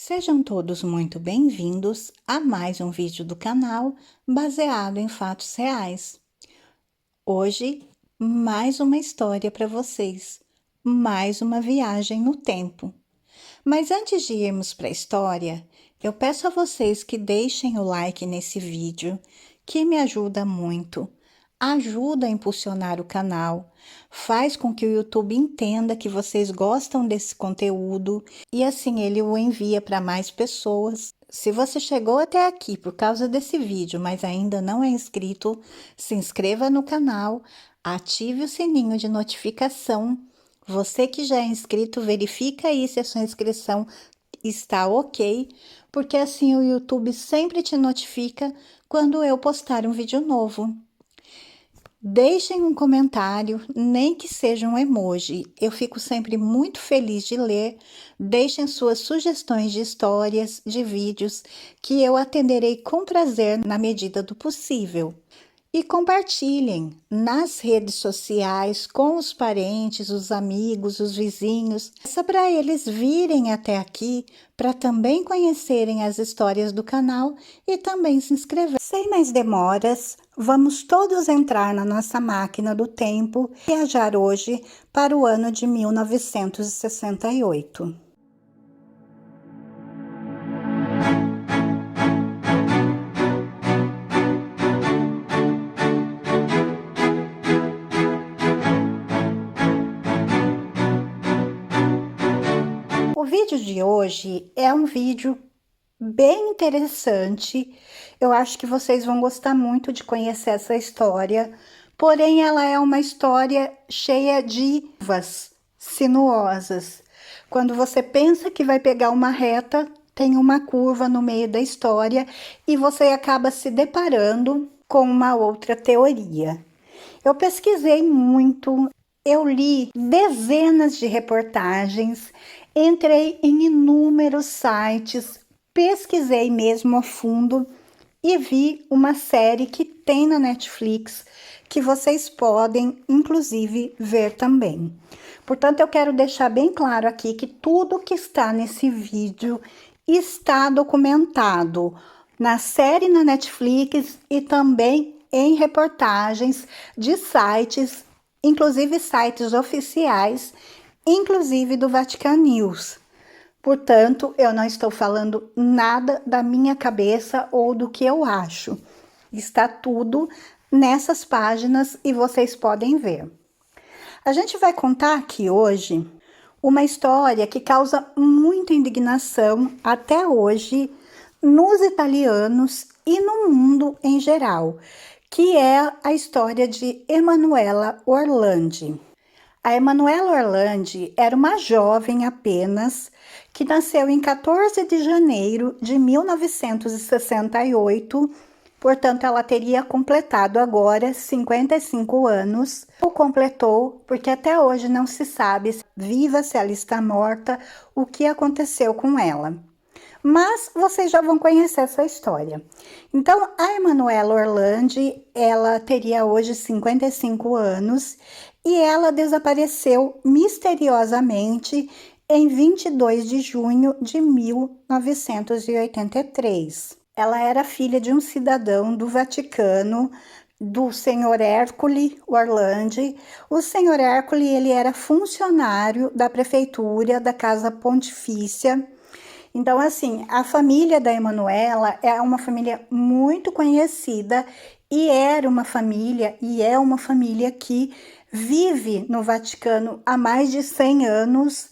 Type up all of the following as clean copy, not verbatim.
Sejam todos muito bem-vindos a mais um vídeo do canal baseado em fatos reais. Hoje, mais uma história para vocês, mais uma viagem no tempo. Mas antes de irmos para a história, eu peço a vocês que deixem o like nesse vídeo, que me ajuda muito. Ajuda a impulsionar o canal, faz com que o YouTube entenda que vocês gostam desse conteúdo e assim ele o envia para mais pessoas. Se você chegou até aqui por causa desse vídeo, mas ainda não é inscrito, se inscreva no canal, ative o sininho de notificação. Você que já é inscrito, verifica aí se a sua inscrição está ok, porque assim o YouTube sempre te notifica quando eu postar um vídeo novo. Deixem um comentário, nem que seja um emoji. Eu fico sempre muito feliz de ler. Deixem suas sugestões de histórias, de vídeos, que eu atenderei com prazer na medida do possível. E compartilhem nas redes sociais com os parentes, os amigos, os vizinhos, só para eles virem até aqui, para também conhecerem as histórias do canal e também se inscrever. Sem mais demoras, vamos todos entrar na nossa máquina do tempo e viajar hoje para o ano de 1968. O vídeo de hoje é um vídeo bem interessante. Eu acho que vocês vão gostar muito de conhecer essa história, porém ela é uma história cheia de curvas sinuosas. Quando você pensa que vai pegar uma reta, tem uma curva no meio da história e você acaba se deparando com uma outra teoria. Eu pesquisei muito, eu li dezenas de reportagens, entrei em inúmeros sites, pesquisei mesmo a fundo e vi uma série que tem na Netflix que vocês podem, inclusive, ver também. Portanto, eu quero deixar bem claro aqui que tudo que está nesse vídeo está documentado na série na Netflix e também em reportagens de sites, inclusive sites oficiais, inclusive do Vatican News. Portanto, eu não estou falando nada da minha cabeça ou do que eu acho. Está tudo nessas páginas e vocês podem ver. A gente vai contar aqui hoje uma história que causa muita indignação até hoje nos italianos e no mundo em geral, que é a história de Emanuela Orlandi. A Emanuela Orlandi era uma jovem apenas que nasceu em 14 de janeiro de 1968, portanto ela teria completado agora 55 anos, ou completou, porque até hoje não se sabe, viva se ela está morta, o que aconteceu com ela. Mas vocês já vão conhecer essa história. Então, a Emanuela Orlandi, ela teria hoje 55 anos e ela desapareceu misteriosamente em 22 de junho de 1983. Ela era filha de um cidadão do Vaticano, do senhor Ercole Orlandi. O senhor Ercole, ele era funcionário da prefeitura da Casa Pontifícia. Então, assim, a família da Emanuela é uma família muito conhecida e era uma família, e é uma família que vive no Vaticano há mais de 100 anos.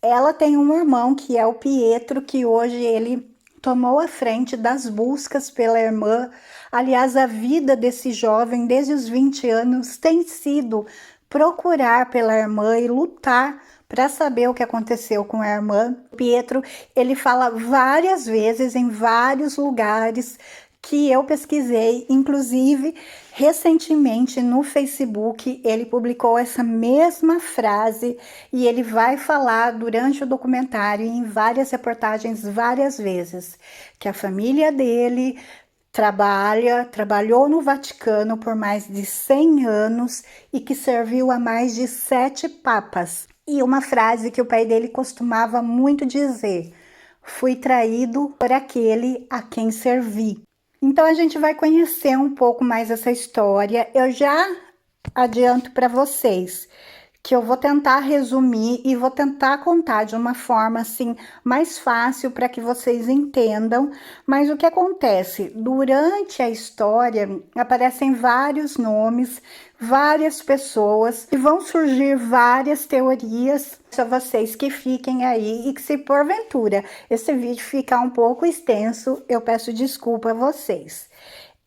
Ela tem um irmão que é o Pietro, que hoje ele tomou a frente das buscas pela irmã. Aliás, a vida desse jovem, desde os 20 anos, tem sido procurar pela irmã e lutar para saber o que aconteceu com a irmã. Pietro, ele fala várias vezes em vários lugares que eu pesquisei, inclusive recentemente no Facebook, ele publicou essa mesma frase e ele vai falar durante o documentário em várias reportagens várias vezes que a família dele trabalhou no Vaticano por mais de 100 anos e que serviu a mais de 7 papas. E uma frase que o pai dele costumava muito dizer: fui traído por aquele a quem servi. Então a gente vai conhecer um pouco mais essa história. Eu já adianto para vocês que eu vou tentar resumir e vou tentar contar de uma forma assim mais fácil para que vocês entendam. Mas o que acontece? Durante a história aparecem vários nomes, várias pessoas e vão surgir várias teorias. Só vocês que fiquem aí e que, se porventura esse vídeo ficar um pouco extenso, eu peço desculpa a vocês.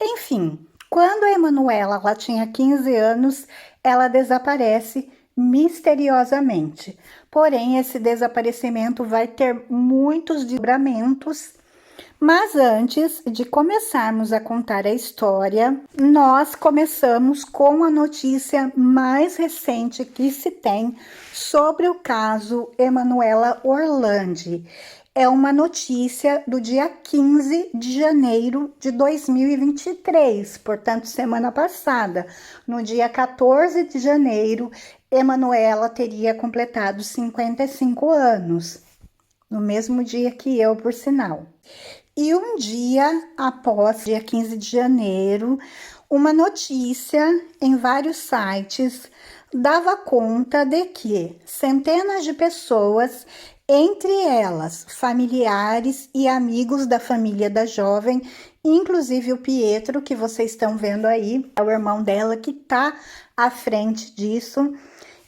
Enfim, quando a Emanuela ela tinha 15 anos, ela desaparece misteriosamente. Porém, esse desaparecimento vai ter muitos desdobramentos. Mas antes de começarmos a contar a história, nós começamos com a notícia mais recente que se tem sobre o caso Emanuela Orlandi. É uma notícia do dia 15 de janeiro de 2023, portanto, semana passada. No dia 14 de janeiro, Emanuela teria completado 55 anos, no mesmo dia que eu, por sinal. E um dia após, dia 15 de janeiro, uma notícia em vários sites dava conta de que centenas de pessoas, entre elas familiares e amigos da família da jovem, inclusive o Pietro, que vocês estão vendo aí, é o irmão dela que está à frente disso,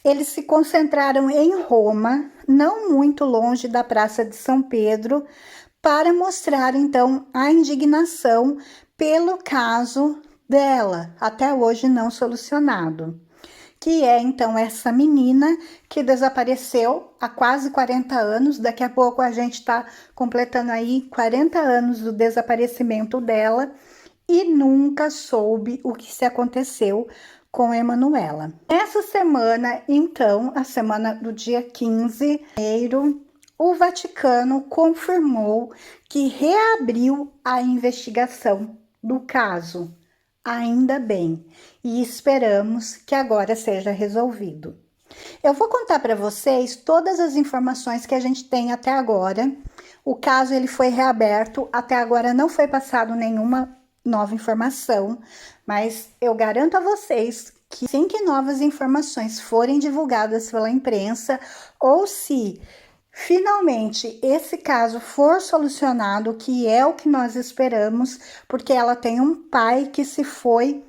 eles se concentraram em Roma, não muito longe da Praça de São Pedro, para mostrar então a indignação pelo caso dela, até hoje não solucionado, que é então essa menina que desapareceu há quase 40 anos, daqui a pouco a gente está completando aí 40 anos do desaparecimento dela e nunca soube o que se aconteceu com Emanuela. Essa semana, então, a semana do dia 15 de janeiro, o Vaticano confirmou que reabriu a investigação do caso. Ainda bem, e esperamos que agora seja resolvido. Eu vou contar para vocês todas as informações que a gente tem até agora. O caso ele foi reaberto, até agora não foi passado nenhuma nova informação, mas eu garanto a vocês que assim que novas informações forem divulgadas pela imprensa, ou se finalmente esse caso for solucionado, que é o que nós esperamos, porque ela tem um pai que se foi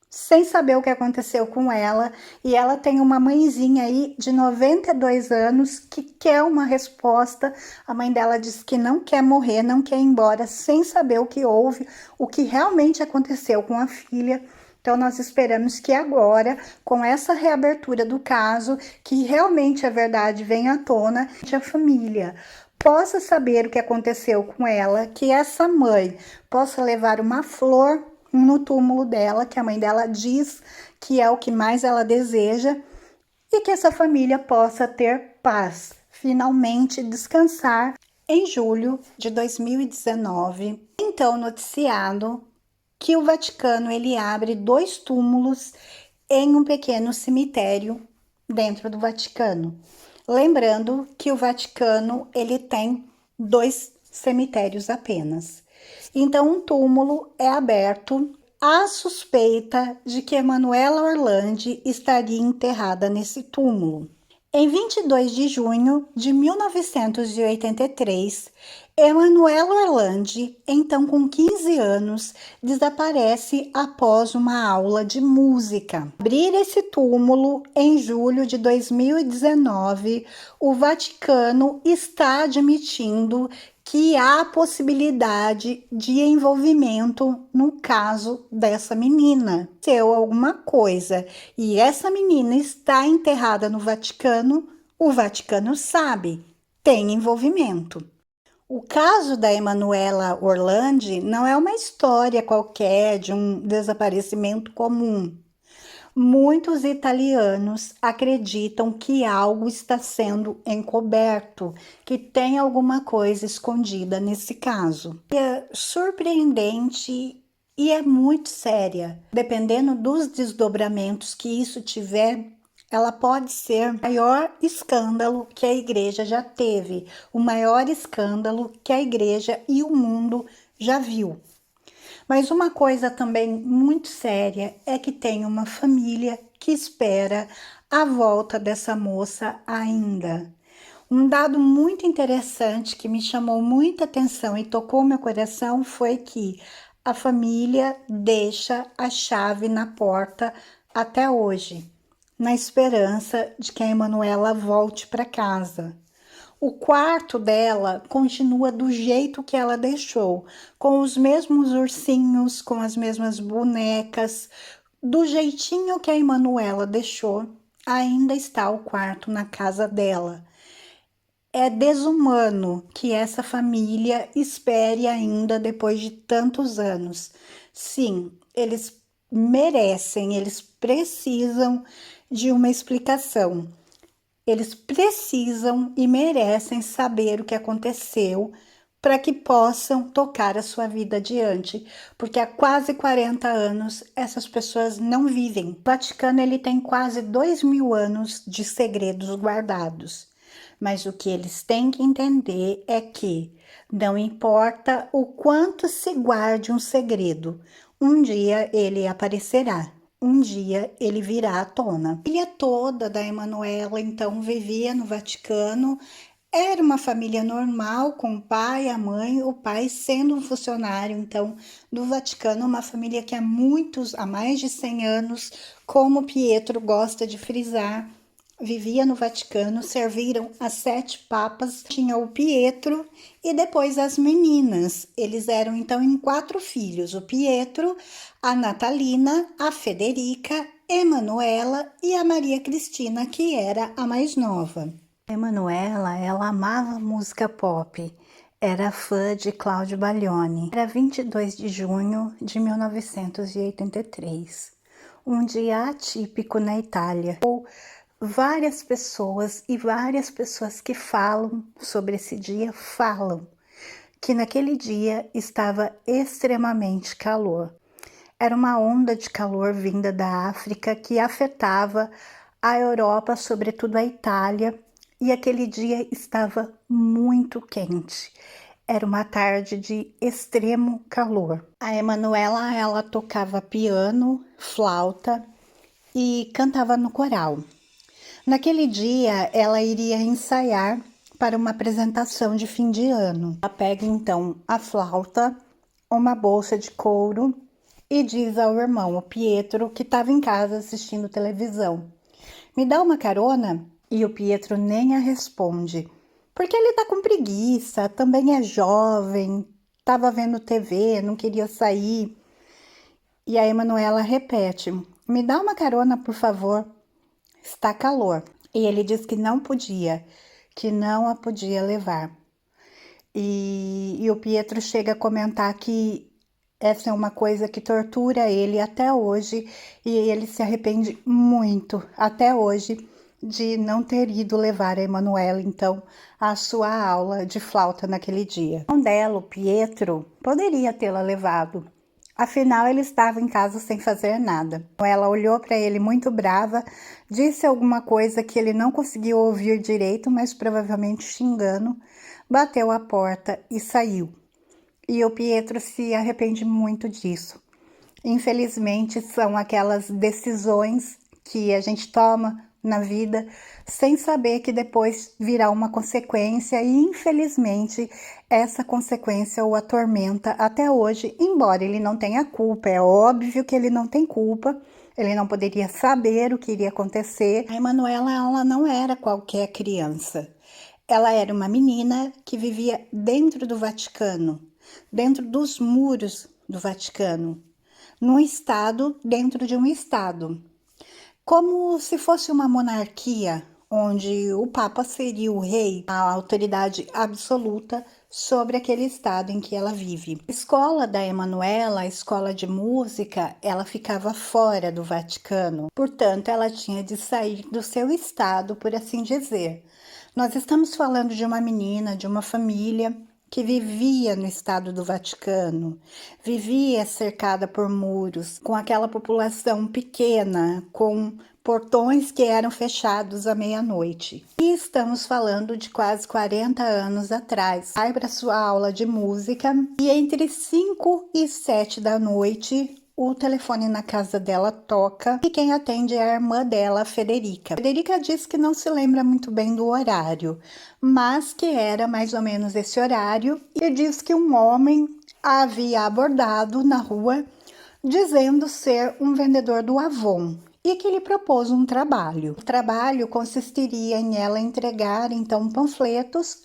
sem saber o que aconteceu com ela, e ela tem uma mãezinha aí de 92 anos que quer uma resposta. A mãe dela diz que não quer morrer, não quer ir embora, sem saber o que houve, o que realmente aconteceu com a filha. Então, nós esperamos que agora, com essa reabertura do caso, que realmente a verdade venha à tona, que a família possa saber o que aconteceu com ela, que essa mãe possa levar uma flor no túmulo dela, que a mãe dela diz que é o que mais ela deseja, e que essa família possa ter paz, finalmente descansar. Em julho de 2019, então noticiado que o Vaticano ele abre 2 túmulos em um pequeno cemitério dentro do Vaticano. Lembrando que o Vaticano ele tem 2 cemitérios apenas. Então, um túmulo é aberto. A suspeita de que Emanuela Orlandi estaria enterrada nesse túmulo. Em 22 de junho de 1983, Emanuela Orlandi, então com 15 anos, desaparece após uma aula de música. Abrir esse túmulo em julho de 2019, o Vaticano está admitindo que há possibilidade de envolvimento no caso dessa menina. Se alguma coisa e essa menina está enterrada no Vaticano, o Vaticano sabe, tem envolvimento. O caso da Emanuela Orlandi não é uma história qualquer de um desaparecimento comum. Muitos italianos acreditam que algo está sendo encoberto, que tem alguma coisa escondida nesse caso. É surpreendente e é muito séria. Dependendo dos desdobramentos que isso tiver, ela pode ser o maior escândalo que a igreja já teve, o maior escândalo que a igreja e o mundo já viu. Mas uma coisa também muito séria é que tem uma família que espera a volta dessa moça ainda. Um dado muito interessante que me chamou muita atenção e tocou meu coração foi que a família deixa a chave na porta até hoje, na esperança de que a Emanuela volte para casa. O quarto dela continua do jeito que ela deixou, com os mesmos ursinhos, com as mesmas bonecas, do jeitinho que a Emanuela deixou, ainda está o quarto na casa dela. É desumano que essa família espere ainda depois de tantos anos. Sim, eles merecem, eles precisam de uma explicação. Eles precisam e merecem saber o que aconteceu para que possam tocar a sua vida adiante, porque há quase 40 anos essas pessoas não vivem. O Vaticano ele tem quase 2.000 anos de segredos guardados, mas o que eles têm que entender é que não importa o quanto se guarde um segredo, um dia ele aparecerá. Um dia ele virá à tona. A família toda da Emanuela, então, vivia no Vaticano. Era uma família normal, com o pai, a mãe, o pai sendo um funcionário, então, do Vaticano, uma família que há mais de 100 anos, como Pietro gosta de frisar, vivia no Vaticano, serviram as 7 papas, tinha o Pietro e depois as meninas. Eles eram então em 4 filhos, o Pietro, a Natalina, a Federica, Emanuela e a Maria Cristina, que era a mais nova. A Emanuela, ela amava música pop, era fã de Cláudio Baglioni. Era 22 de junho de 1983, um dia atípico na Itália. Várias pessoas que falam sobre esse dia falam que naquele dia estava extremamente calor. Era uma onda de calor vinda da África que afetava a Europa, sobretudo a Itália, e aquele dia estava muito quente. Era uma tarde de extremo calor. A Emanuela, ela tocava piano, flauta e cantava no coral. Naquele dia, ela iria ensaiar para uma apresentação de fim de ano. Ela pega então a flauta, uma bolsa de couro e diz ao irmão, o Pietro, que estava em casa assistindo televisão: "Me dá uma carona?" E o Pietro nem a responde, porque ele tá com preguiça, também é jovem, estava vendo TV, não queria sair. E a Emanuela repete: "Me dá uma carona, por favor. Está calor." E ele diz que não podia, que não a podia levar. E o Pietro chega a comentar que essa é uma coisa que tortura ele até hoje, e ele se arrepende muito, até hoje, de não ter ido levar a Emanuela, então, à sua aula de flauta naquele dia. O irmão dela, o Pietro, poderia tê-la levado. Afinal, ele estava em casa sem fazer nada. Ela olhou para ele muito brava, disse alguma coisa que ele não conseguiu ouvir direito, mas provavelmente xingando, bateu a porta e saiu. E o Pietro se arrepende muito disso. Infelizmente, são aquelas decisões que a gente toma na vida sem saber que depois virá uma consequência, e infelizmente essa consequência o atormenta até hoje, embora ele não tenha culpa. É óbvio que ele não tem culpa, ele não poderia saber o que iria acontecer. A Emanuela, ela não era qualquer criança. Ela era uma menina que vivia dentro do Vaticano, dentro dos muros do Vaticano, num estado dentro de um estado, como se fosse uma monarquia, onde o Papa seria o rei, a autoridade absoluta sobre aquele estado em que ela vive. A escola da Emanuela, a escola de música, ela ficava fora do Vaticano, portanto, ela tinha de sair do seu estado, por assim dizer. Nós estamos falando de uma menina, de uma família que vivia no estado do Vaticano, vivia cercada por muros, com aquela população pequena, com portões que eram fechados à meia-noite. E estamos falando de quase 40 anos atrás. Vai para sua aula de música e entre 5 e 7 da noite, o telefone na casa dela toca e quem atende é a irmã dela, a Federica. Federica diz que não se lembra muito bem do horário, mas que era mais ou menos esse horário, e diz que um homem a havia abordado na rua dizendo ser um vendedor do Avon e que lhe propôs um trabalho. O trabalho consistiria em ela entregar então panfletos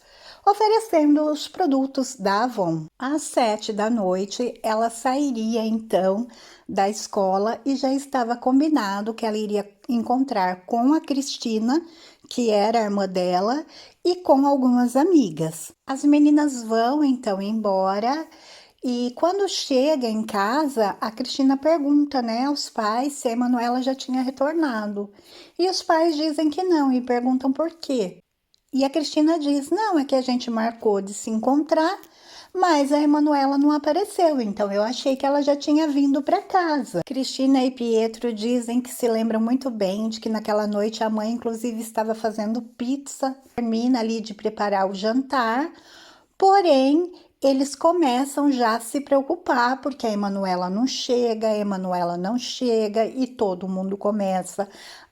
oferecendo os produtos da Avon. Às 7 da noite, ela sairia então da escola e já estava combinado que ela iria encontrar com a Cristina, que era a irmã dela, e com algumas amigas. As meninas vão então embora. E quando chega em casa, a Cristina pergunta, né, aos pais se a Emanuela já tinha retornado. E os pais dizem que não e perguntam por quê. E a Cristina diz, não, é que a gente marcou de se encontrar, mas a Emanuela não apareceu, então eu achei que ela já tinha vindo para casa. Cristina e Pietro dizem que se lembram muito bem de que naquela noite a mãe inclusive estava fazendo pizza, termina ali de preparar o jantar, porém eles começam já a se preocupar porque a Emanuela não chega e todo mundo começa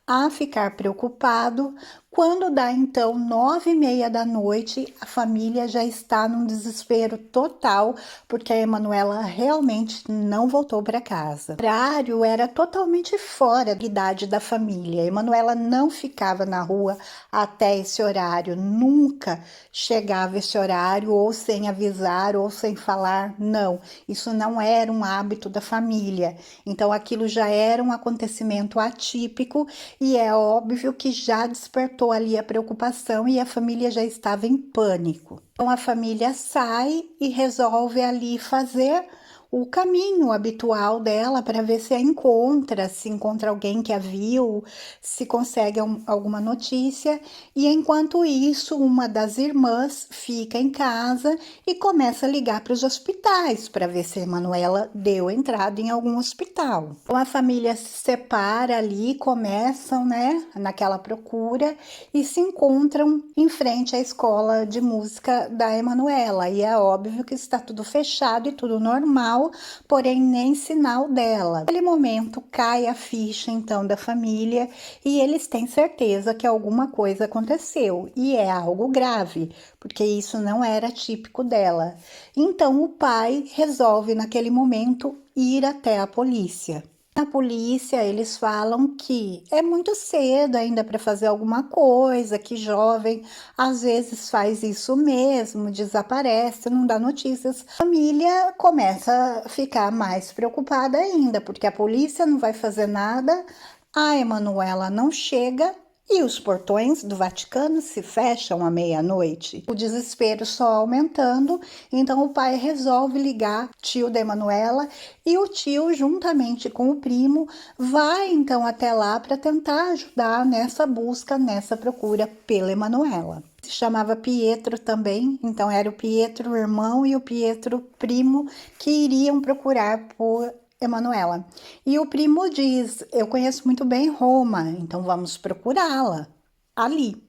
a ficar preocupado. Quando dá então 9h30 da noite, a família já está num desespero total, porque a Emanuela realmente não voltou para casa. O horário era totalmente fora da idade da família. A Emanuela não ficava na rua até esse horário, nunca chegava esse horário ou sem avisar ou sem falar, não. Isso não era um hábito da família. Então aquilo já era um acontecimento atípico e é óbvio que já despertou ali a preocupação e a família já estava em pânico. Então a família sai e resolve ali fazer o caminho habitual dela para ver se encontra alguém que a viu, se consegue alguma notícia. E enquanto isso, uma das irmãs fica em casa e começa a ligar para os hospitais para ver se a Emanuela deu entrada em algum hospital. Então a família se separa ali, começam, né, naquela procura e se encontram em frente à escola de música da Emanuela. E é óbvio que está tudo fechado e tudo normal, porém nem sinal dela. Naquele momento cai a ficha então da família e eles têm certeza que alguma coisa aconteceu e é algo grave, porque isso não era típico dela. Então o pai resolve naquele momento ir até a polícia. Na polícia, eles falam que é muito cedo ainda para fazer alguma coisa, que jovem às vezes faz isso mesmo, desaparece, não dá notícias. A família começa a ficar mais preocupada ainda, porque a polícia não vai fazer nada, a Emanuela não chega e os portões do Vaticano se fecham à meia-noite. O desespero só aumentando, então o pai resolve ligar o tio da Emanuela e o tio, juntamente com o primo, vai então até lá para tentar ajudar nessa busca, nessa procura pela Emanuela. Se chamava Pietro também, então era o Pietro o irmão e o Pietro primo que iriam procurar por Emanuela. E o primo diz, eu conheço muito bem Roma, então vamos procurá-la ali.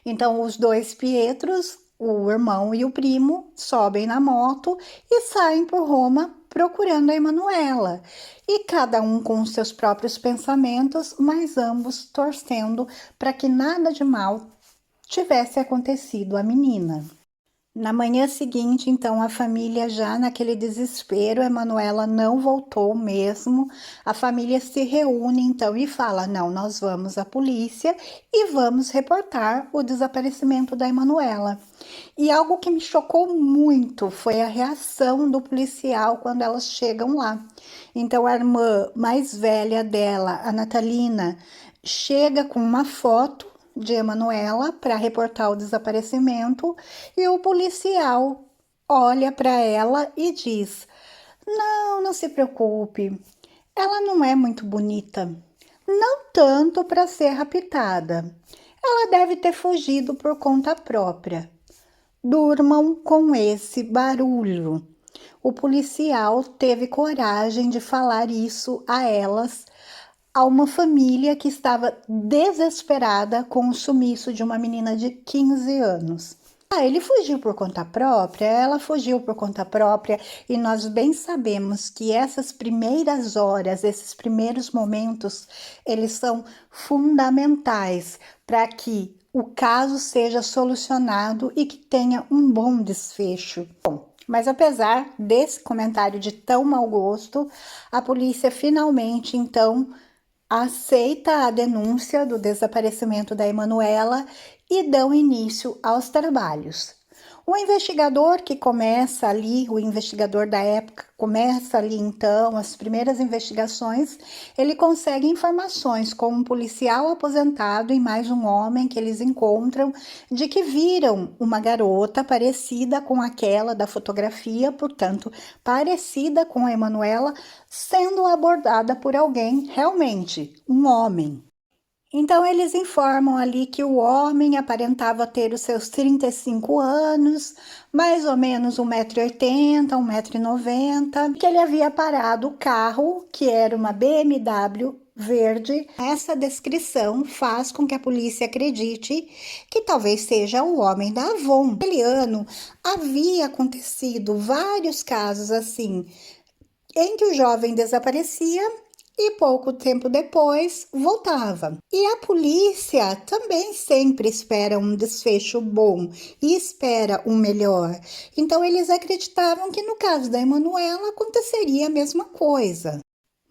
Então os dois Pietros, o irmão e o primo, sobem na moto e saem por Roma procurando a Emanuela. E cada um com seus próprios pensamentos, mas ambos torcendo para que nada de mal tivesse acontecido à menina. Na manhã seguinte, então, a família já naquele desespero, a Emanuela não voltou mesmo. A família se reúne então e fala: não, nós vamos à polícia e vamos reportar o desaparecimento da Emanuela. E algo que me chocou muito foi a reação do policial quando elas chegam lá. Então, a irmã mais velha dela, a Natalina, chega com uma foto de Emanuela para reportar o desaparecimento e o policial olha para ela e diz: não, não se preocupe, ela não é muito bonita, não tanto para ser raptada. Ela deve ter fugido por conta própria. Durmam com esse barulho. O policial teve coragem de falar isso a elas a uma família que estava desesperada com o sumiço de uma menina de 15 anos. Ele fugiu por conta própria, ela fugiu por conta própria, e nós bem sabemos que essas primeiras horas, esses primeiros momentos, eles são fundamentais para que o caso seja solucionado e que tenha um bom desfecho. Bom, mas apesar desse comentário de tão mau gosto, a polícia finalmente, então, aceita a denúncia do desaparecimento da Emanuela e dão início aos trabalhos. O investigador que começa ali, o investigador da época, começa ali então as primeiras investigações, ele consegue informações com um policial aposentado e mais um homem que eles encontram de que viram uma garota parecida com aquela da fotografia, portanto, parecida com a Emanuela, sendo abordada por alguém, realmente, um homem. Então, eles informam ali que o homem aparentava ter os seus 35 anos, mais ou menos 1,80 m, 1,90 m, que ele havia parado o carro, que era uma BMW verde. Essa descrição faz com que a polícia acredite que talvez seja o homem da Avon. Naquele ano, havia acontecido vários casos assim, em que o jovem desaparecia e pouco tempo depois voltava. E a polícia também sempre espera um desfecho bom e espera um melhor. Então eles acreditavam que no caso da Emanuela aconteceria a mesma coisa.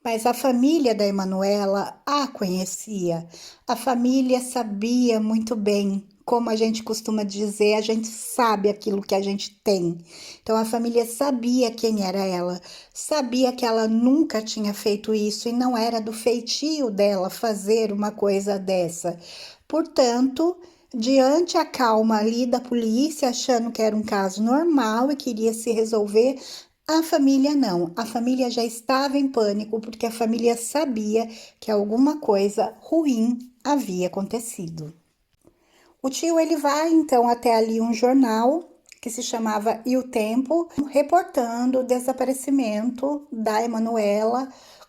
Mas a família da Emanuela a conhecia. A família sabia muito bem, como a gente costuma dizer, a gente sabe aquilo que a gente tem. Então a família sabia quem era ela, sabia que ela nunca tinha feito isso e não era do feitio dela fazer uma coisa dessa. Portanto, diante a calma ali da polícia, achando que era um caso normal e queria se resolver, a família não, a família já estava em pânico porque a família sabia que alguma coisa ruim havia acontecido. O tio ele vai então até ali um jornal que se chamava E o Tempo, reportando o desaparecimento da Emanuela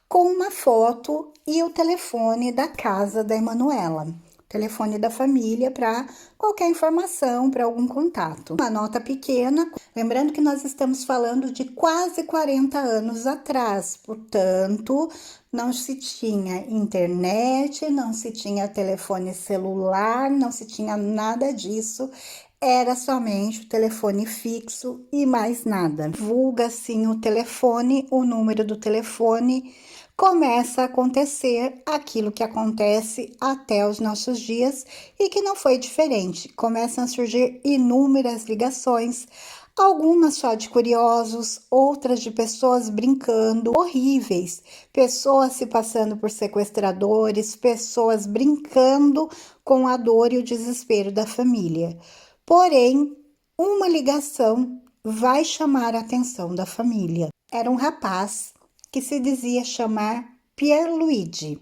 com uma foto e o telefone da casa da Emanuela. Telefone da família para qualquer informação, para algum contato. Uma nota pequena, lembrando que nós estamos falando de quase 40 anos atrás, portanto, não se tinha internet, não se tinha telefone celular, não se tinha nada disso, era somente o telefone fixo e mais nada. Divulga assim o telefone, o número do telefone, começa a acontecer aquilo que acontece até os nossos dias e que não foi diferente. Começam a surgir inúmeras ligações, algumas só de curiosos, outras de pessoas brincando, horríveis, pessoas se passando por sequestradores, pessoas brincando com a dor e o desespero da família. Porém, uma ligação vai chamar a atenção da família. Era um rapaz que se dizia chamar Pierluigi.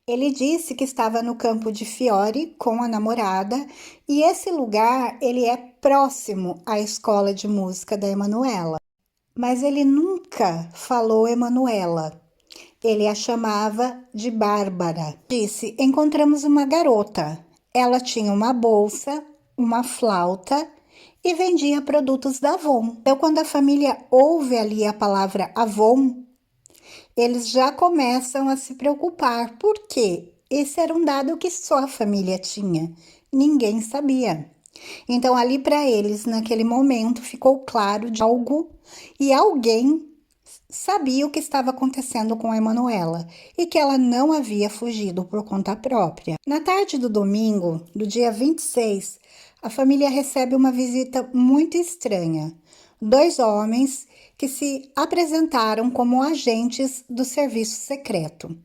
Ele disse que estava no campo de Fiore com a namorada e esse lugar ele é próximo à escola de música da Emanuela. Mas ele nunca falou Emanuela. Ele a chamava de Bárbara. Disse: encontramos uma garota. Ela tinha uma bolsa, uma flauta e vendia produtos da Avon. Então, quando a família ouve ali a palavra Avon, eles já começam a se preocupar, porque esse era um dado que só a família tinha, ninguém sabia. Então, ali para eles, naquele momento, ficou claro de algo e alguém sabia o que estava acontecendo com a Emanuela e que ela não havia fugido por conta própria. Na tarde do domingo, do dia 26, a família recebe uma visita muito estranha. Dois homens que se apresentaram como agentes do serviço secreto.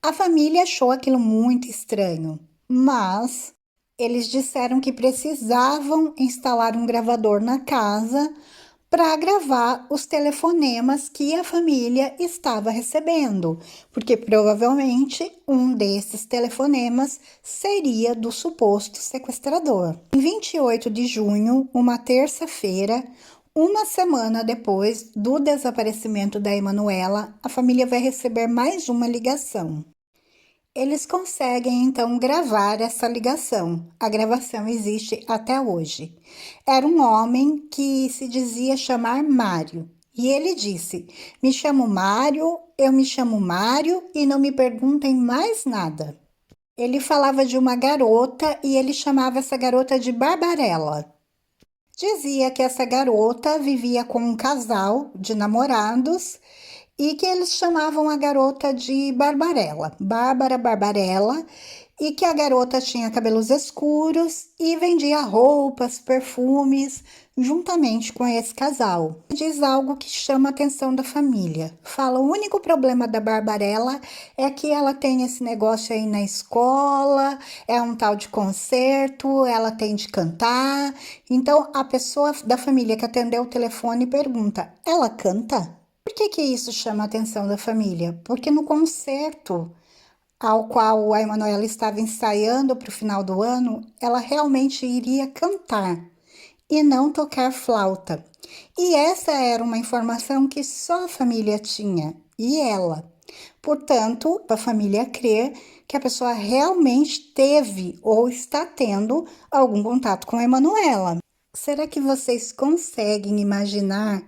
A família achou aquilo muito estranho, mas eles disseram que precisavam instalar um gravador na casa para gravar os telefonemas que a família estava recebendo, porque provavelmente um desses telefonemas seria do suposto sequestrador. Em 28 de junho, uma terça-feira, uma semana depois do desaparecimento da Emanuela, a família vai receber mais uma ligação. Eles conseguem então gravar essa ligação. A gravação existe até hoje. Era um homem que se dizia chamar Mário. E ele disse: "Me chamo Mário, eu me chamo Mário e não me perguntem mais nada." Ele falava de uma garota e ele chamava essa garota de Barbarella. Dizia que essa garota vivia com um casal de namorados e que eles chamavam a garota de Barbarella, Bárbara Barbarella, e que a garota tinha cabelos escuros e vendia roupas, perfumes, juntamente com esse casal. Diz algo que chama a atenção da família. Fala: o único problema da Barbarella é que ela tem esse negócio aí na escola, é um tal de concerto, ela tem de cantar. Então a pessoa da família que atendeu o telefone pergunta: ela canta? Por que isso chama a atenção da família? Porque no concerto ao qual a Emanuela estava ensaiando para o final do ano, ela realmente iria cantar e não tocar flauta. E essa era uma informação que só a família tinha, e ela. Portanto, a família crê que a pessoa realmente teve ou está tendo algum contato com a Emanuela. Será que vocês conseguem imaginar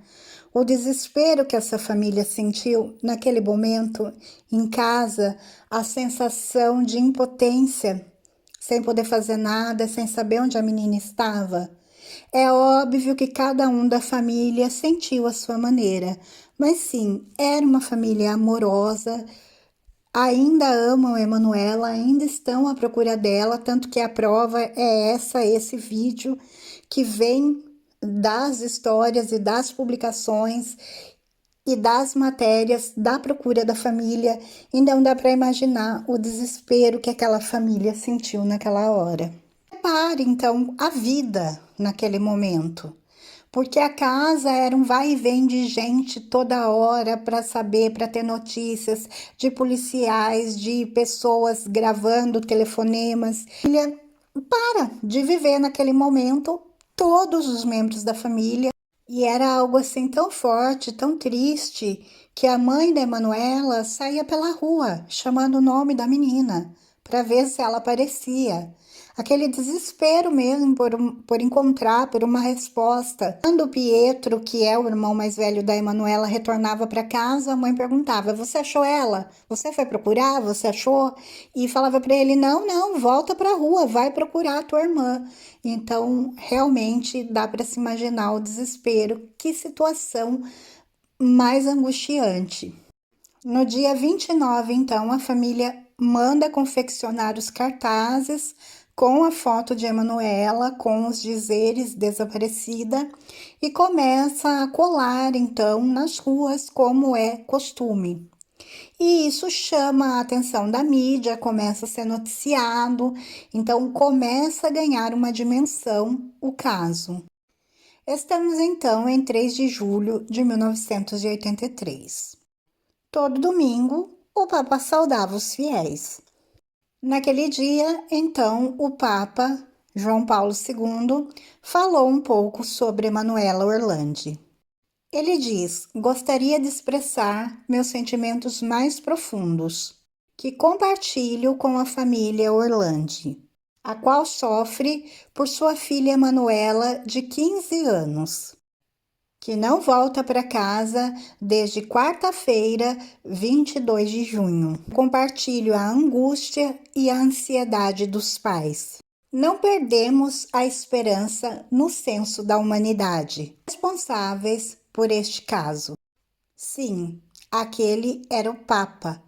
o desespero que essa família sentiu naquele momento em casa, a sensação de impotência, sem poder fazer nada, sem saber onde a menina estava? É óbvio que cada um da família sentiu a sua maneira, mas sim, era uma família amorosa, ainda amam a Emanuela, ainda estão à procura dela, tanto que a prova é esse vídeo que vem das histórias e das publicações e das matérias da procura da família. Então dá para imaginar o desespero que aquela família sentiu naquela hora. Repare então a vida naquele momento, porque a casa era um vai e vem de gente toda hora para saber, para ter notícias de policiais, de pessoas gravando telefonemas. Ele para de viver naquele momento todos os membros da família. E era algo assim tão forte, tão triste, que a mãe da Emanuela saía pela rua chamando o nome da menina para ver se ela aparecia. Aquele desespero mesmo por encontrar, por uma resposta. Quando o Pietro, que é o irmão mais velho da Emanuela, retornava para casa, a mãe perguntava: você achou ela? Você foi procurar? Você achou? E falava para ele: não, não, volta para a rua, vai procurar a tua irmã. Então, realmente dá para se imaginar o desespero. Que situação mais angustiante. No dia 29, então, a família manda confeccionar os cartazes com a foto de Emanuela, com os dizeres desaparecida, e começa a colar, então, nas ruas, como é costume. E isso chama a atenção da mídia, começa a ser noticiado, então começa a ganhar uma dimensão o caso. Estamos, então, em 3 de julho de 1983. Todo domingo, o Papa saudava os fiéis. Naquele dia, então, o Papa João Paulo II falou um pouco sobre Emanuela Orlandi. Ele diz: gostaria de expressar meus sentimentos mais profundos, que compartilho com a família Orlandi, a qual sofre por sua filha Emanuela, de 15 anos, que não volta para casa desde quarta-feira, 22 de junho. Compartilho a angústia e a ansiedade dos pais. Não perdemos a esperança no senso da humanidade, responsáveis por este caso. Sim, aquele era o Papa.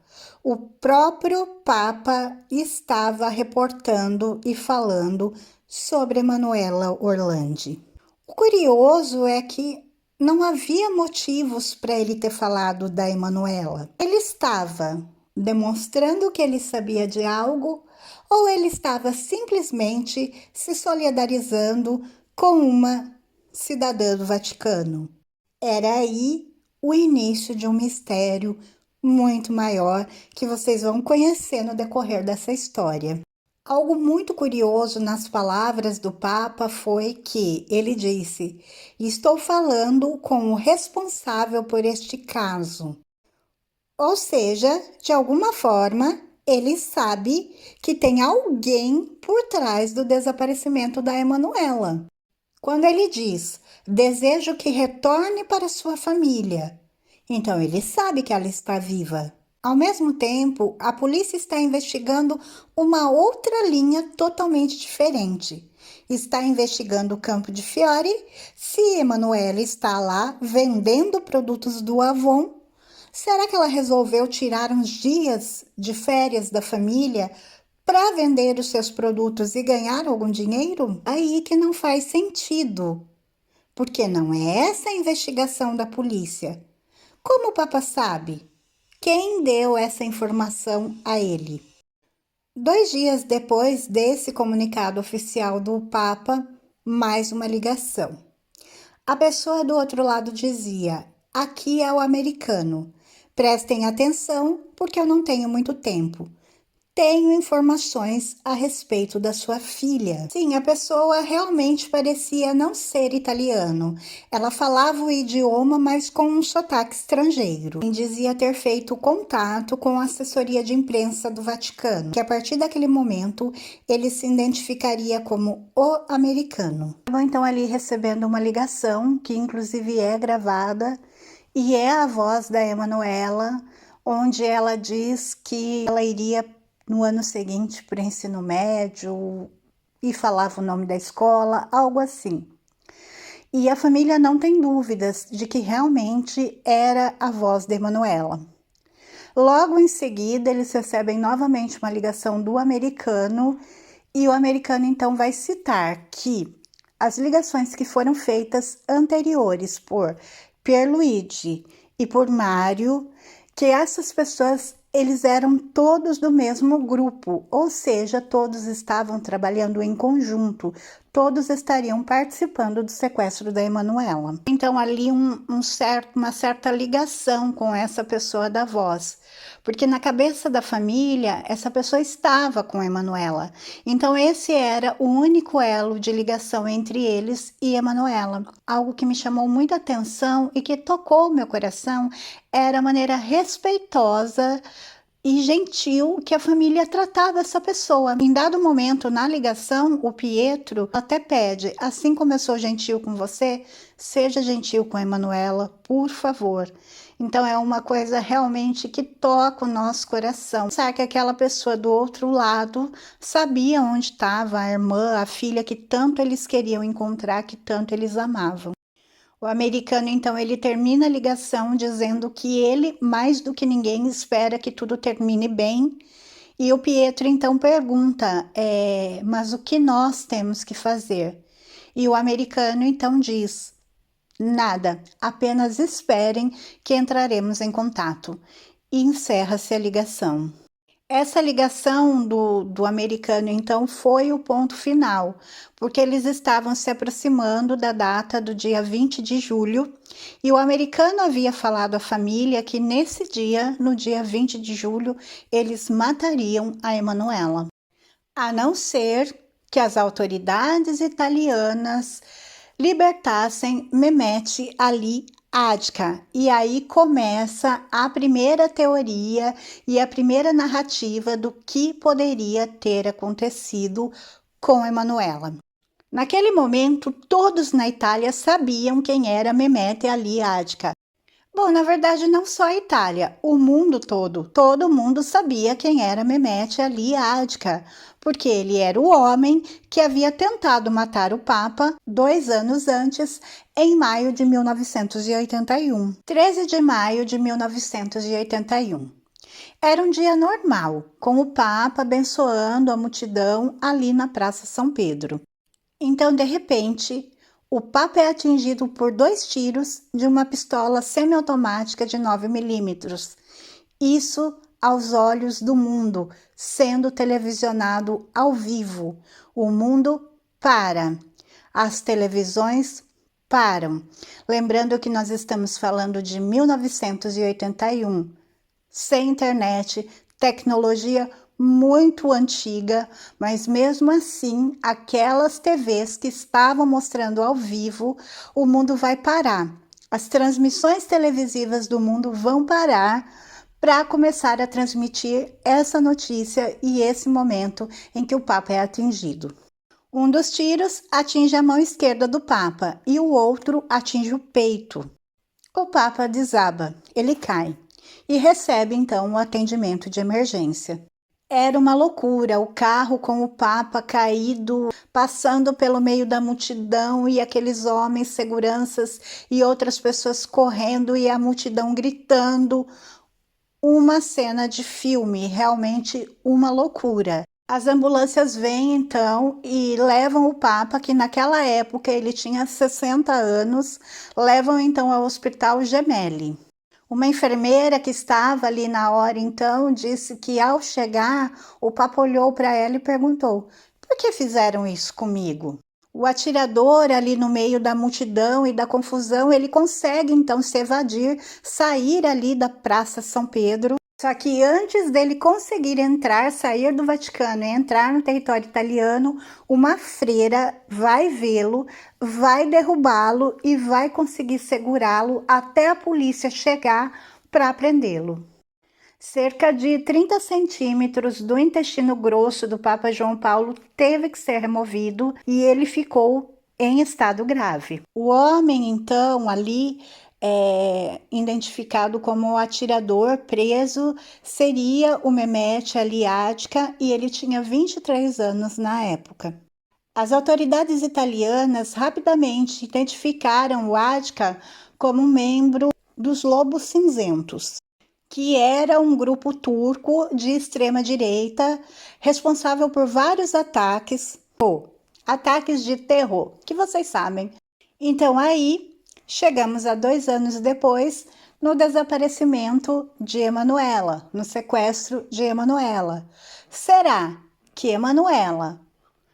O próprio Papa estava reportando e falando sobre Emanuela Orlandi. O curioso é que não havia motivos para ele ter falado da Emanuela. Ele estava demonstrando que ele sabia de algo, ou ele estava simplesmente se solidarizando com uma cidadã do Vaticano. Era aí o início de um mistério muito maior que vocês vão conhecer no decorrer dessa história. Algo muito curioso nas palavras do Papa foi que ele disse: estou falando com o responsável por este caso. Ou seja, de alguma forma, Ele sabe que tem alguém por trás do desaparecimento da Emanuela. Quando ele diz, desejo que retorne para sua família, então ele sabe que ela está viva. Ao mesmo tempo, a polícia está investigando uma outra linha totalmente diferente. Está investigando o campo de Fiore, se Emanuela está lá vendendo produtos do Avon. Será que ela resolveu tirar uns dias de férias da família para vender os seus produtos e ganhar algum dinheiro? Aí que não faz sentido, porque não é essa a investigação da polícia. Como o Papa sabe? Quem deu essa informação a ele? 2 dias depois desse comunicado oficial do Papa, mais uma ligação. A pessoa do outro lado dizia: aqui é o americano. Prestem atenção, porque eu não tenho muito tempo. Tenho informações a respeito da sua filha. Sim, a pessoa realmente parecia não ser italiano. Ela falava o idioma, mas com um sotaque estrangeiro. E dizia ter feito contato com a assessoria de imprensa do Vaticano, que a partir daquele momento ele se identificaria como o americano. Estava então ali recebendo uma ligação, que inclusive é gravada, e é a voz da Emanuela, onde ela diz que ela iria no ano seguinte para o ensino médio e falava o nome da escola, algo assim. E a família não tem dúvidas de que realmente era a voz de Emanuela. Logo em seguida, eles recebem novamente uma ligação do americano e o americano então vai citar que as ligações que foram feitas anteriores por Pierluigi e por Mário, que essas pessoas eles eram todos do mesmo grupo, ou seja, todos estavam trabalhando em conjunto, todos estariam participando do sequestro da Emanuela. Então, ali uma certa ligação com essa pessoa da voz, porque na cabeça da família, essa pessoa estava com a Emanuela. Então, esse era o único elo de ligação entre eles e Emanuela. Algo que me chamou muita atenção e que tocou meu coração era a maneira respeitosa e gentil que a família tratava essa pessoa. Em dado momento, na ligação, o Pietro até pede, assim como eu sou gentil com você, seja gentil com a Emanuela, por favor. Então é uma coisa realmente que toca o nosso coração. Sabe que aquela pessoa do outro lado sabia onde estava a irmã, a filha que tanto eles queriam encontrar, que tanto eles amavam. O americano, então, ele termina a ligação dizendo que ele, mais do que ninguém, espera que tudo termine bem. E o Pietro, então, pergunta, mas o que nós temos que fazer? E o americano, então, diz, nada, apenas esperem que entraremos em contato. E encerra-se a ligação. Essa ligação do americano, então, foi o ponto final, porque eles estavam se aproximando da data do dia 20 de julho, e o americano havia falado à família que nesse dia, no dia 20 de julho, eles matariam a Emanuela, a não ser que as autoridades italianas libertassem Mehmet Ali Adka. E aí começa a primeira teoria e a primeira narrativa do que poderia ter acontecido com Emanuela. Naquele momento, todos na Itália sabiam quem era Mehmet Ali Adka. Bom, na verdade, não só a Itália, o mundo todo mundo sabia quem era Mehmet Ali Adka, porque ele era o homem que havia tentado matar o Papa 2 anos antes, em maio de 1981. 13 de maio de 1981. Era um dia normal, com o Papa abençoando a multidão ali na Praça São Pedro. Então, de repente, o Papa é atingido por 2 tiros de uma pistola semiautomática de 9 milímetros. Isso aos olhos do mundo, sendo televisionado ao vivo. O mundo para. As televisões param. Lembrando que nós estamos falando de 1981, sem internet, tecnologia muito antiga, mas mesmo assim, aquelas TVs que estavam mostrando ao vivo, o mundo vai parar. As transmissões televisivas do mundo vão parar para começar a transmitir essa notícia e esse momento em que o Papa é atingido. Um dos tiros atinge a mão esquerda do Papa e o outro atinge o peito. O Papa desaba, ele cai e recebe então o atendimento de emergência. Era uma loucura, o carro com o Papa caído, passando pelo meio da multidão e aqueles homens, seguranças e outras pessoas correndo e a multidão gritando. Uma cena de filme, realmente uma loucura. As ambulâncias vêm então e levam o Papa, que naquela época ele tinha 60 anos, levam então ao Hospital Gemelli. Uma enfermeira que estava ali na hora então disse que ao chegar o Papa olhou para ela e perguntou: por que fizeram isso comigo? O atirador ali no meio da multidão e da confusão, ele consegue então se evadir, sair ali da Praça São Pedro. Só que antes dele conseguir entrar, sair do Vaticano e entrar no território italiano, uma freira vai vê-lo, vai derrubá-lo e vai conseguir segurá-lo até a polícia chegar para prendê-lo. Cerca de 30 centímetros do intestino grosso do Papa João Paulo teve que ser removido e ele ficou em estado grave. O homem, então, ali identificado como o atirador preso, seria o Mehmet Ali Adka e ele tinha 23 anos na época. As autoridades italianas rapidamente identificaram o Adka como membro dos Lobos Cinzentos, que era um grupo turco de extrema-direita responsável por vários ataques de terror, que vocês sabem. Então aí chegamos a 2 anos depois no desaparecimento de Emanuela, no sequestro de Emanuela. Será que Emanuela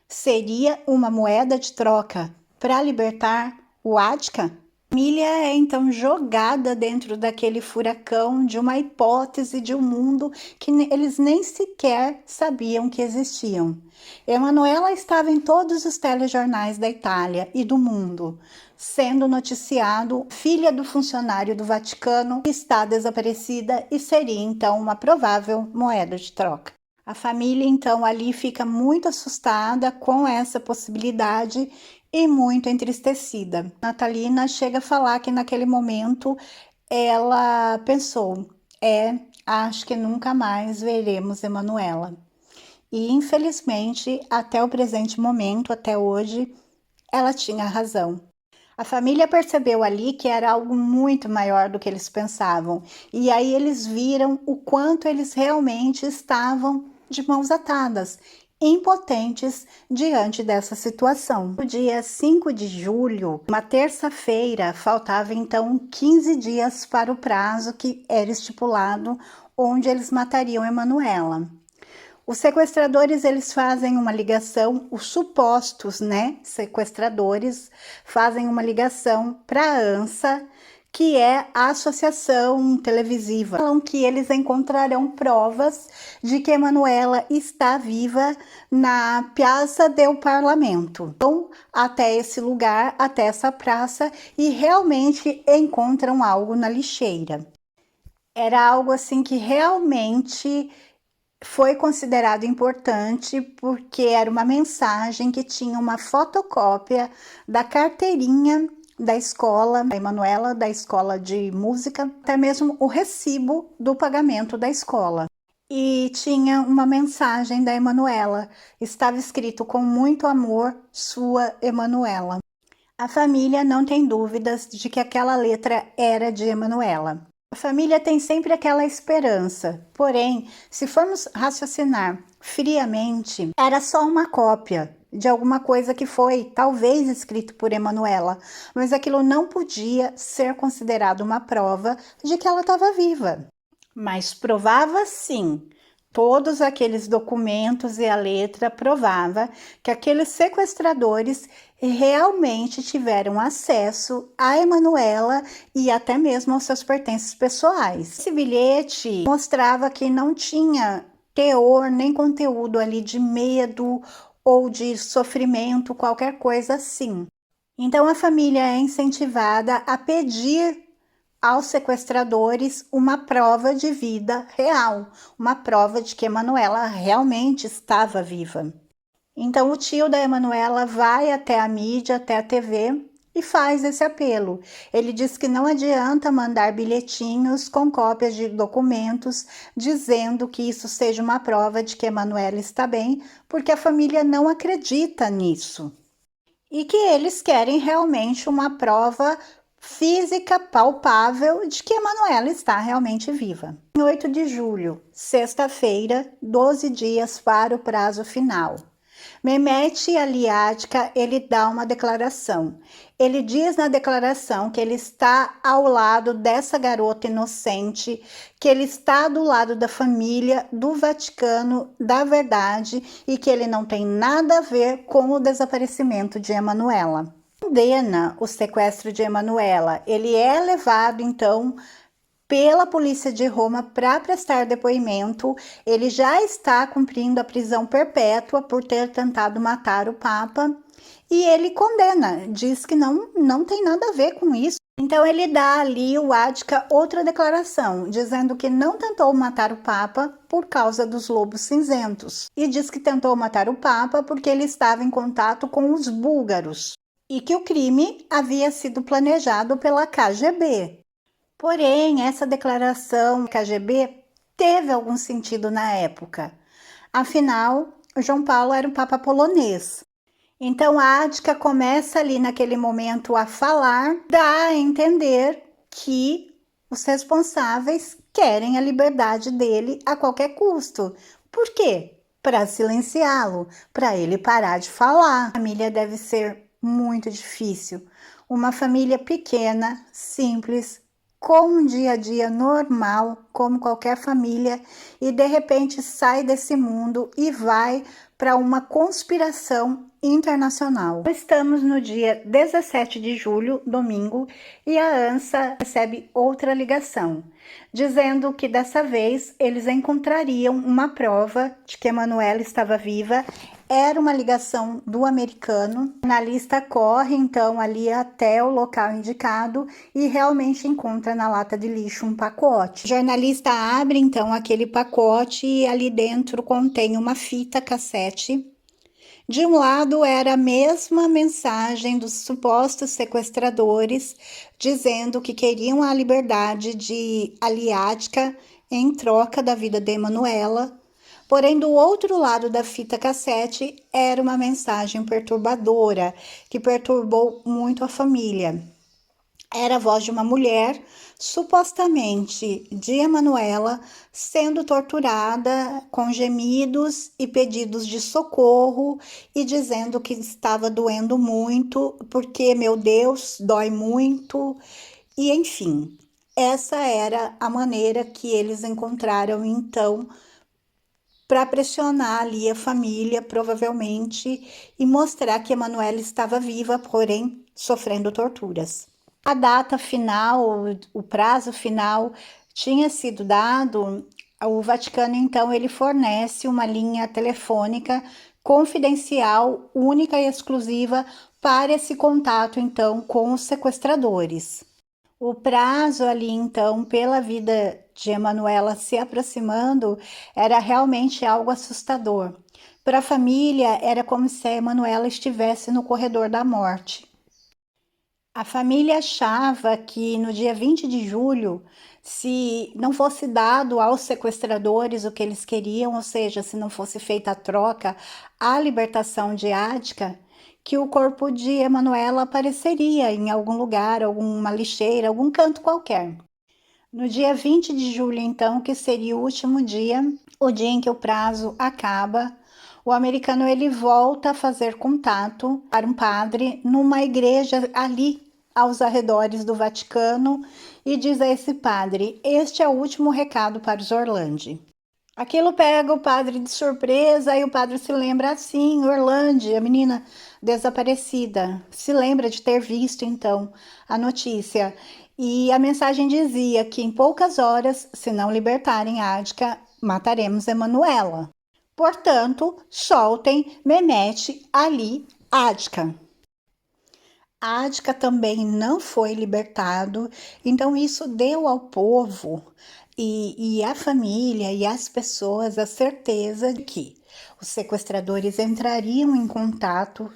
seria uma moeda de troca para libertar o Adka? A família é então jogada dentro daquele furacão de uma hipótese de um mundo que eles nem sequer sabiam que existiam. Emanuela estava em todos os telejornais da Itália e do mundo, sendo noticiado filha do funcionário do Vaticano que está desaparecida e seria então uma provável moeda de troca. A família então ali fica muito assustada com essa possibilidade e muito entristecida. Natalina chega a falar que naquele momento ela pensou: acho que nunca mais veremos Emanuela. E infelizmente, até o presente momento, até hoje, ela tinha razão. A família percebeu ali que era algo muito maior do que eles pensavam, e aí eles viram o quanto eles realmente estavam de mãos atadas, impotentes diante dessa situação. No dia 5 de julho, uma terça-feira, faltava então 15 dias para o prazo que era estipulado, onde eles matariam Emanuela. Os sequestradores, eles fazem uma ligação, os supostos, sequestradores fazem uma ligação para a ANSA, que é a associação televisiva. Falam que eles encontrarão provas de que Emanuela está viva na Piazza del Parlamento. Vão até esse lugar, até essa praça, e realmente encontram algo na lixeira. Era algo assim que realmente foi considerado importante porque era uma mensagem que tinha uma fotocópia da carteirinha da escola, da Emanuela, da escola de música, até mesmo o recibo do pagamento da escola. E tinha uma mensagem da Emanuela, estava escrito com muito amor, sua Emanuela. A família não tem dúvidas de que aquela letra era de Emanuela. A família tem sempre aquela esperança, porém, se formos raciocinar friamente, era só uma cópia de alguma coisa que foi, talvez, escrito por Emanuela, mas aquilo não podia ser considerado uma prova de que ela estava viva. Mas provava sim. Todos aqueles documentos e a letra provava que aqueles sequestradores realmente tiveram acesso a Emanuela e até mesmo aos seus pertences pessoais. Esse bilhete mostrava que não tinha teor nem conteúdo ali de medo ou de sofrimento, qualquer coisa assim. Então a família é incentivada a pedir aos sequestradores uma prova de vida real, uma prova de que Emanuela realmente estava viva. Então o tio da Emanuela vai até a mídia, até a TV e faz esse apelo. Ele diz que não adianta mandar bilhetinhos com cópias de documentos dizendo que isso seja uma prova de que Emanuela está bem, porque a família não acredita nisso. E que eles querem realmente uma prova física palpável de que Emanuela está realmente viva. Em 8 de julho, sexta-feira, 12 dias para o prazo final. Mehmet Aliadika, ele dá uma declaração. Ele diz na declaração que ele está ao lado dessa garota inocente, que ele está do lado da família, do Vaticano, da verdade, e que ele não tem nada a ver com o desaparecimento de Emanuela. Condena o sequestro de Emanuela. Ele é levado, então, pela polícia de Roma para prestar depoimento. Ele já está cumprindo a prisão perpétua por ter tentado matar o Papa e ele condena, diz que não tem nada a ver com isso. Então ele dá ali, o Adka, outra declaração, dizendo que não tentou matar o Papa por causa dos lobos cinzentos e diz que tentou matar o Papa porque ele estava em contato com os búlgaros e que o crime havia sido planejado pela KGB. Porém, essa declaração KGB teve algum sentido na época. Afinal, João Paulo era o Papa polonês. Então, a Adka começa ali naquele momento a falar, dá a entender que os responsáveis querem a liberdade dele a qualquer custo. Por quê? Para silenciá-lo, para ele parar de falar. A família deve ser muito difícil. Uma família pequena, simples, com um dia a dia normal, como qualquer família, e de repente sai desse mundo e vai para uma conspiração internacional. Estamos no dia 17 de julho, domingo, e a ANSA recebe outra ligação, dizendo que dessa vez eles encontrariam uma prova de que Emanuela estava viva. Era uma ligação do americano. O jornalista corre então ali até o local indicado e realmente encontra na lata de lixo um pacote. O jornalista abre então aquele pacote e ali dentro contém uma fita cassete. De um lado era a mesma mensagem dos supostos sequestradores, dizendo que queriam a liberdade de Aliadika em troca da vida de Emanuela. Porém, do outro lado da fita cassete era uma mensagem perturbadora, que perturbou muito a família. Era a voz de uma mulher, supostamente de Emanuela, sendo torturada com gemidos e pedidos de socorro e dizendo que estava doendo muito, porque, meu Deus, dói muito. E, enfim, essa era a maneira que eles encontraram, então, para pressionar ali a família, provavelmente, e mostrar que Emanuela estava viva, porém sofrendo torturas. A data final, o prazo final tinha sido dado. O Vaticano, então, ele fornece uma linha telefônica confidencial, única e exclusiva para esse contato, então, com os sequestradores. O prazo ali, então, pela vida de Emanuela se aproximando, era realmente algo assustador. Para a família, era como se a Emanuela estivesse no corredor da morte. A família achava que no dia 20 de julho, se não fosse dado aos sequestradores o que eles queriam, ou seja, se não fosse feita a troca, a libertação de Ática, que o corpo de Emanuela apareceria em algum lugar, alguma lixeira, algum canto qualquer. No dia 20 de julho, então, que seria o último dia, o dia em que o prazo acaba, o americano ele volta a fazer contato para um padre numa igreja ali aos arredores do Vaticano e diz a esse padre: este é o último recado para os Orlandi. Aquilo pega o padre de surpresa e o padre se lembra assim, Orlandi, a menina desaparecida, se lembra de ter visto então a notícia. E a mensagem dizia que em poucas horas, se não libertarem Ática, mataremos Emanuela. Portanto, soltem Mehmet Ali Ática. Ática também não foi libertado, então isso deu ao povo e à família e às pessoas a certeza de que os sequestradores entrariam em contato,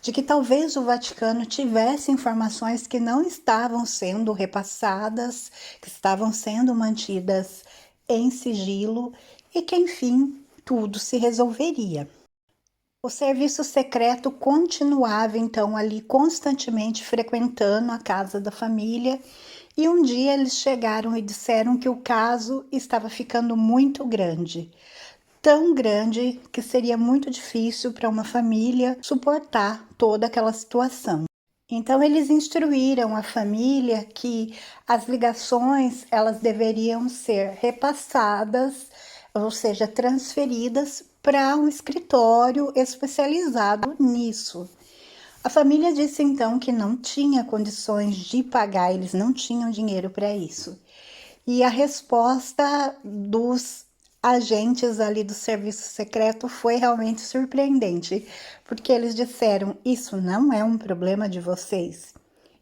de que talvez o Vaticano tivesse informações que não estavam sendo repassadas, que estavam sendo mantidas em sigilo e que, enfim, tudo se resolveria. O serviço secreto continuava então ali constantemente frequentando a casa da família e um dia eles chegaram e disseram que o caso estava ficando muito grande, tão grande que seria muito difícil para uma família suportar toda aquela situação. Então eles instruíram a família que as ligações elas deveriam ser repassadas, ou seja, transferidas para um escritório especializado nisso. A família disse então que não tinha condições de pagar, eles não tinham dinheiro para isso. E a resposta dos agentes ali do serviço secreto foi realmente surpreendente, porque eles disseram: isso não é um problema de vocês,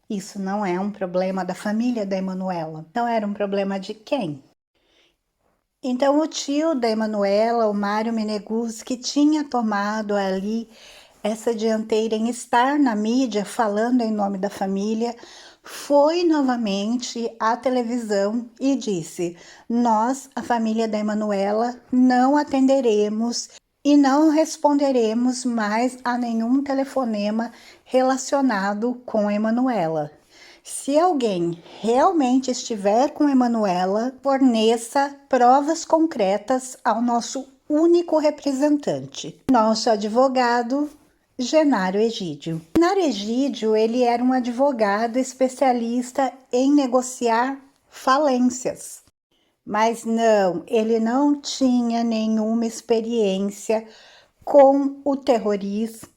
isso não é um problema da família da Emanuela, então era um problema de quem? Então o tio da Emanuela, o Mário Meneguzzi, que tinha tomado ali essa dianteira em estar na mídia falando em nome da família, foi novamente à televisão e disse: nós, a família da Emanuela, não atenderemos e não responderemos mais a nenhum telefonema relacionado com a Emanuela. Se alguém realmente estiver com Emanuela, forneça provas concretas ao nosso único representante, nosso advogado Genário Egídio. Genário Egídio, ele era um advogado especialista em negociar falências. Mas não, ele não tinha nenhuma experiência com o terrorismo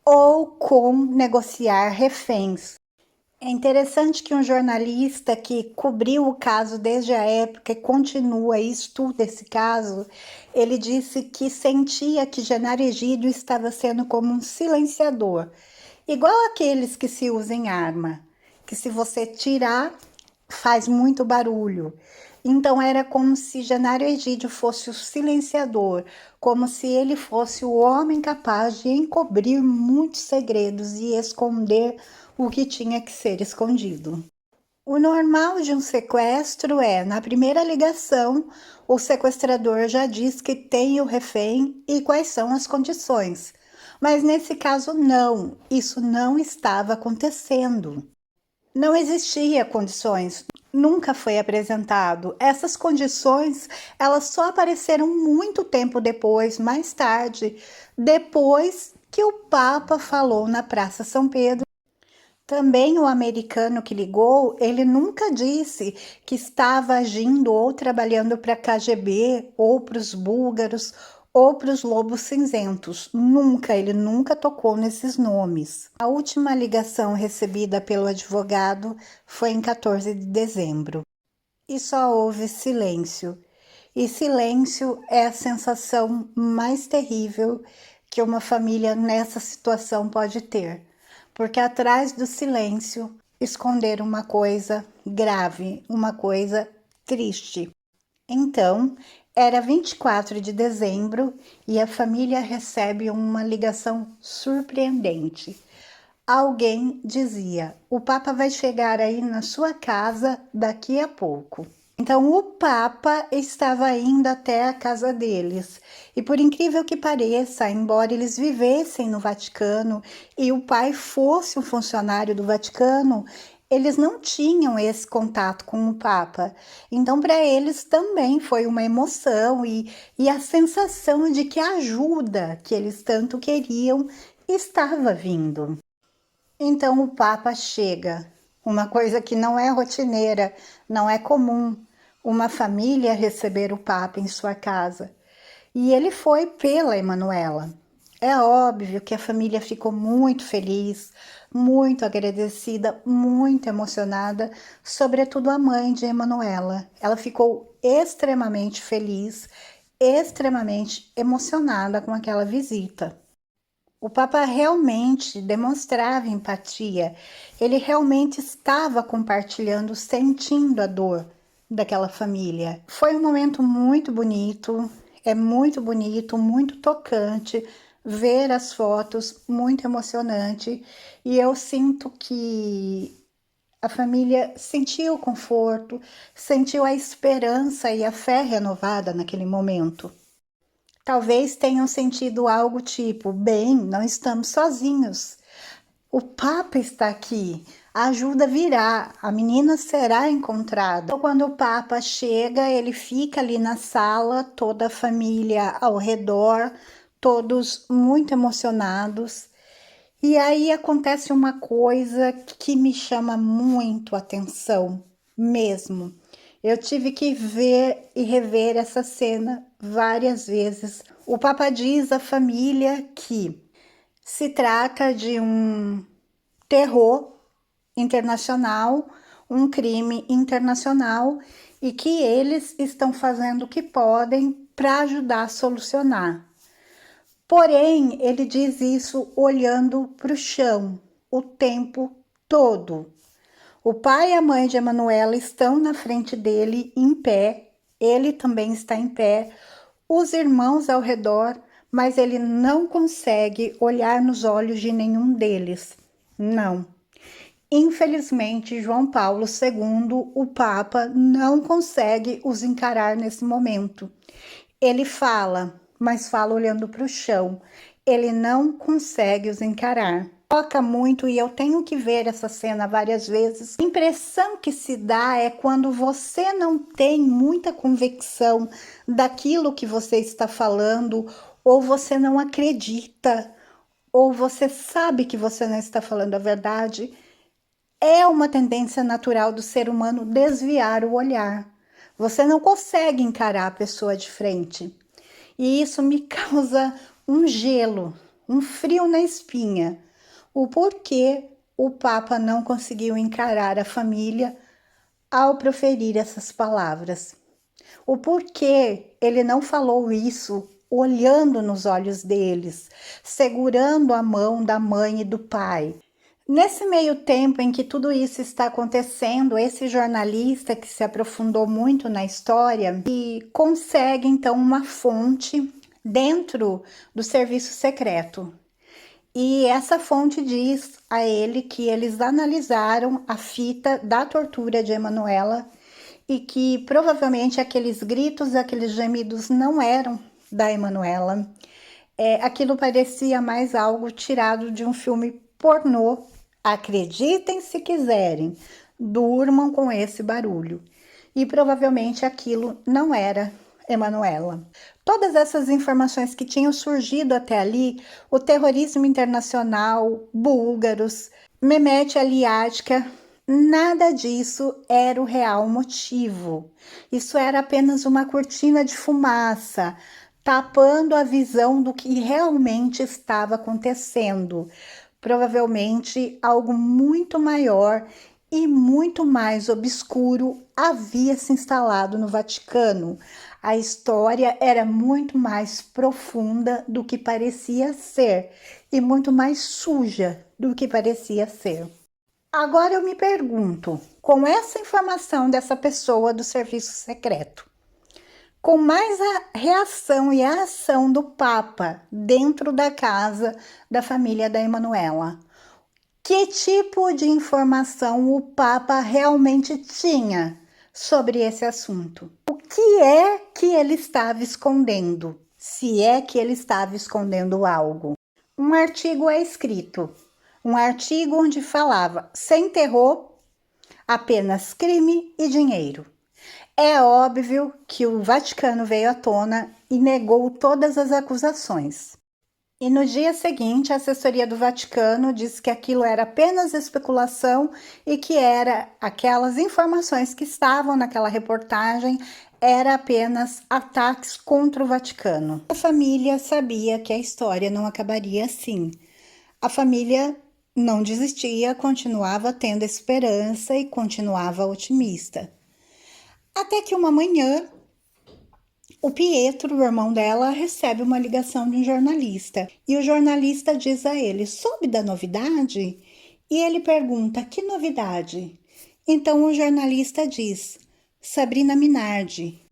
ou com negociar reféns. É interessante que um jornalista que cobriu o caso desde a época e continua e estuda esse caso, ele disse que sentia que Genário Egídio estava sendo como um silenciador, igual aqueles que se usam em arma, que se você tirar, faz muito barulho. Então era como se Genário Egídio fosse o silenciador, como se ele fosse o homem capaz de encobrir muitos segredos e esconder o que tinha que ser escondido. O normal de um sequestro é, na primeira ligação, o sequestrador já diz que tem o refém e quais são as condições. Mas nesse caso não, isso não estava acontecendo. Não existia condições, nunca foi apresentado. Essas condições, elas só apareceram muito tempo depois, mais tarde, depois que o Papa falou na Praça São Pedro. Também o americano que ligou, ele nunca disse que estava agindo ou trabalhando para a KGB, ou para os búlgaros, ou para os lobos cinzentos. Nunca, ele nunca tocou nesses nomes. A última ligação recebida pelo advogado foi em 14 de dezembro. E só houve silêncio. E silêncio é a sensação mais terrível que uma família nessa situação pode ter, porque atrás do silêncio esconder uma coisa grave, uma coisa triste. Então, era 24 de dezembro e a família recebe uma ligação surpreendente. Alguém dizia: o Papa vai chegar aí na sua casa daqui a pouco. Então o Papa estava indo até a casa deles. E por incrível que pareça, embora eles vivessem no Vaticano e o pai fosse um funcionário do Vaticano, eles não tinham esse contato com o Papa. Então, para eles também foi uma emoção e a sensação de que a ajuda que eles tanto queriam estava vindo. Então, o Papa chega, uma coisa que não é rotineira, não é comum, uma família receber o Papa em sua casa. E ele foi pela Emanuela. É óbvio que a família ficou muito feliz, muito agradecida, muito emocionada, sobretudo a mãe de Emanuela. Ela ficou extremamente feliz, extremamente emocionada com aquela visita. O Papa realmente demonstrava empatia, ele realmente estava compartilhando, sentindo a dor daquela família. Foi um momento muito bonito, é muito bonito, muito tocante ver as fotos, muito emocionante, e eu sinto que a família sentiu o conforto, sentiu a esperança e a fé renovada naquele momento. Talvez tenham sentido algo tipo: bem, não estamos sozinhos. O Papa está aqui, a ajuda virá, a menina será encontrada. Então, quando o Papa chega, ele fica ali na sala, toda a família ao redor, todos muito emocionados. E aí acontece uma coisa que me chama muito a atenção, mesmo. Eu tive que ver e rever essa cena várias vezes. O Papa diz à família que se trata de um terror internacional, um crime internacional, e que eles estão fazendo o que podem para ajudar a solucionar. Porém, ele diz isso olhando para o chão o tempo todo. O pai e a mãe de Emanuela estão na frente dele, em pé, ele também está em pé, os irmãos ao redor, mas ele não consegue olhar nos olhos de nenhum deles. Não. Infelizmente, João Paulo II, o Papa, não consegue os encarar nesse momento. Ele fala, mas fala olhando para o chão. Ele não consegue os encarar. Toca muito, e eu tenho que ver essa cena várias vezes. A impressão que se dá é quando você não tem muita convicção daquilo que você está falando, ou você não acredita, ou você sabe que você não está falando a verdade. É uma tendência natural do ser humano desviar o olhar. Você não consegue encarar a pessoa de frente. E isso me causa um gelo, um frio na espinha. O porquê o Papa não conseguiu encarar a família ao proferir essas palavras. O porquê ele não falou isso olhando nos olhos deles, segurando a mão da mãe e do pai. Nesse meio tempo em que tudo isso está acontecendo, esse jornalista que se aprofundou muito na história e consegue então uma fonte dentro do serviço secreto. E essa fonte diz a ele que eles analisaram a fita da tortura de Emanuela e que provavelmente aqueles gritos, aqueles gemidos não eram da Emanuela. Aquilo parecia mais algo tirado de um filme pornô. Acreditem se quiserem, durmam com esse barulho. E provavelmente aquilo não era Emanuela. Todas essas informações que tinham surgido até ali, o terrorismo internacional, búlgaros, Mehmet Aliatica, nada disso era o real motivo. Isso era apenas uma cortina de fumaça, tapando a visão do que realmente estava acontecendo. Provavelmente algo muito maior e muito mais obscuro havia se instalado no Vaticano. A história era muito mais profunda do que parecia ser e muito mais suja do que parecia ser. Agora eu me pergunto, com essa informação dessa pessoa do serviço secreto, com mais a reação e a ação do Papa dentro da casa da família da Emanuela, que tipo de informação o Papa realmente tinha sobre esse assunto? O que é que ele estava escondendo? Se é que ele estava escondendo algo. Um artigo é escrito, um artigo onde falava sem terror, apenas crime e dinheiro. É óbvio que o Vaticano veio à tona e negou todas as acusações. E no dia seguinte, a assessoria do Vaticano disse que aquilo era apenas especulação e que era aquelas informações que estavam naquela reportagem era apenas ataques contra o Vaticano. A família sabia que a história não acabaria assim. A família não desistia, continuava tendo esperança e continuava otimista. Até que uma manhã, o Pietro, o irmão dela, recebe uma ligação de um jornalista. E o jornalista diz a ele: soube da novidade? E ele pergunta: que novidade? Então o jornalista diz: Sabrina Minardi.